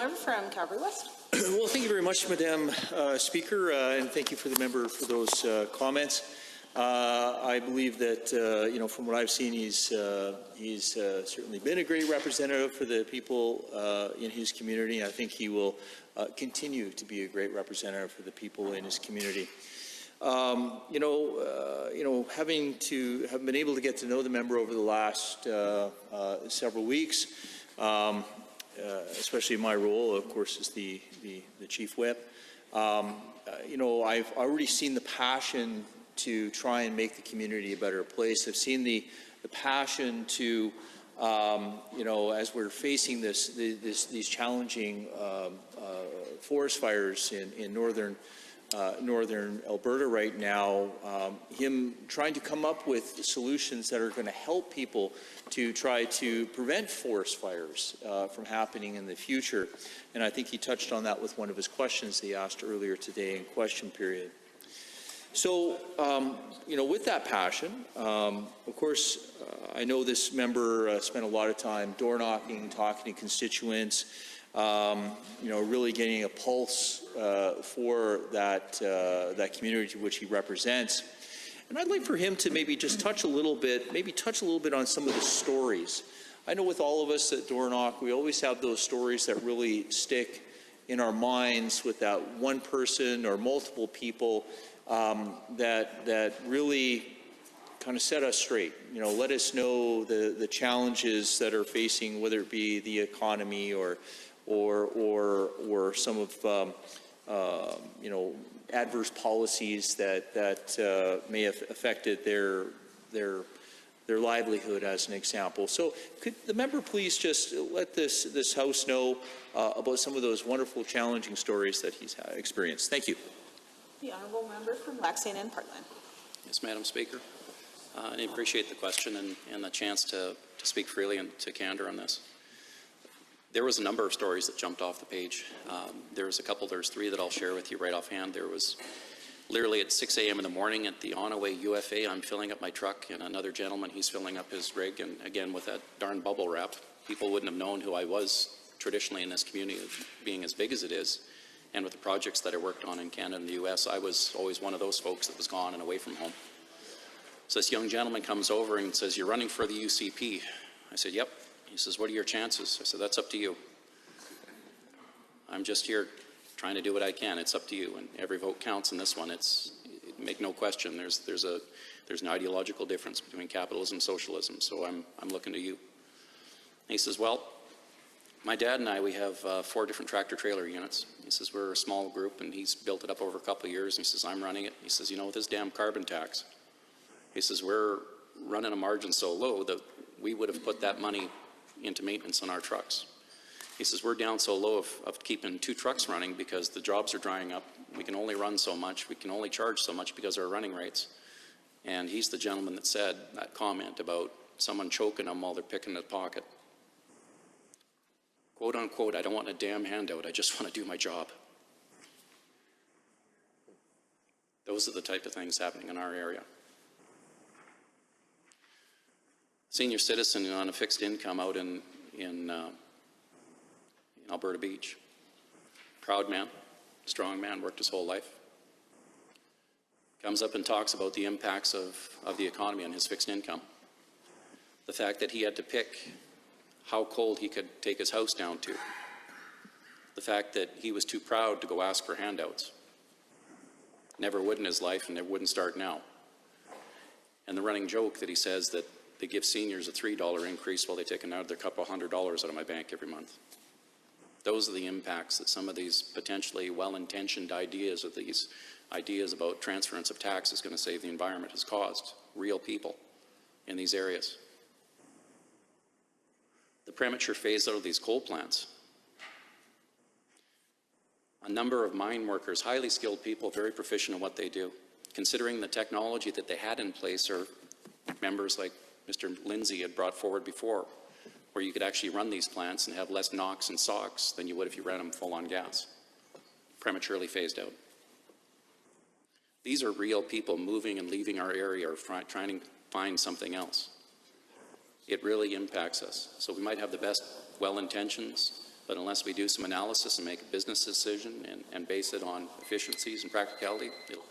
member from Calgary West. Well, thank you very much, Madam Speaker, and thank you for the member for those comments. I believe that, from what I've seen, he's certainly been a great representative for the people in his community. I think he will continue to be a great representative for the people in his community. Having been able to get to know the member over the last several weeks, especially my role, of course, as the chief whip, I've already seen the passion to try and make the community a better place. I've seen the passion to, as we're facing these challenging forest fires in northern Alberta right now, him trying to come up with solutions that are going to help people to try to prevent forest fires from happening in the future. And I think he touched on that with one of his questions he asked earlier today in question period. So, with that passion, of course, I know this member spent a lot of time door knocking, talking to constituents, really getting a pulse for that community to which he represents. And I'd like for him to maybe just touch a little bit on some of the stories. I know with all of us at Door Knock, we always have those stories that really stick in our minds with that one person or multiple people that really kind of set us straight. Let us know the challenges that are facing, whether it be the economy or some of adverse policies that may have affected their livelihood, as an example. So could the member please just let this House know about some of those wonderful, challenging stories that he's experienced? Thank you. The honourable member from Lac-Saint Anne Parkland. Yes, Madam Speaker. I appreciate the question and the chance to speak freely and to candor on this. There was a number of stories that jumped off the page. There's three that I'll share with you right offhand. There was literally at 6 a.m. in the morning at the Onaway UFA, I'm filling up my truck, and another gentleman, he's filling up his rig, and again with that darn bubble wrap, people wouldn't have known who I was traditionally in this community, being as big as it is. And with the projects that I worked on in Canada and the U.S., I was always one of those folks that was gone and away from home. So this young gentleman comes over and says, "You're running for the UCP." I said, "Yep." He says, "What are your chances?" I said, "That's up to you. I'm just here trying to do what I can. It's up to you. And every vote counts in this one. Make no question. There's an ideological difference between capitalism and socialism. So I'm looking to you." And he says, "Well, my dad and I, we have 4 different tractor trailer units." He says, "We're a small group," and he's built it up over a couple of years. And he says, "I'm running it." He says, "With this damn carbon tax," he says, "we're running a margin so low that we would have put that money into maintenance on our trucks." He says, "We're down so low of keeping 2 trucks running because the jobs are drying up. We can only run so much. We can only charge so much because of our running rates." And he's the gentleman that said that comment about someone choking them while they're picking the pocket. Quote unquote, "I don't want a damn handout. I just want to do my job." Those are the type of things happening in our area. Senior citizen on a fixed income out in Alberta Beach. Proud man, strong man, worked his whole life. Comes up and talks about the impacts of the economy on his fixed income. The fact that he had to pick how cold he could take his house down to. The fact that he was too proud to go ask for handouts. Never would in his life, and never wouldn't start now. And the running joke that he says that they give seniors a $3 increase while they take another couple $100 out of my bank every month. Those are the impacts that some of these potentially well-intentioned ideas, or these ideas about transference of tax is going to save the environment, has caused real people in these areas. The premature phase out of these coal plants. A number of mine workers, highly skilled people, very proficient in what they do, considering the technology that they had in place, or members like Mr. Lindsay had brought forward before, where you could actually run these plants and have less NOx and SOx than you would if you ran them full on gas. Prematurely phased out. These are real people moving and leaving our area or trying to find something else. It really impacts us. So we might have the best well-intentions, But unless we do some analysis and make a business decision and base it on efficiencies and practicality, it'll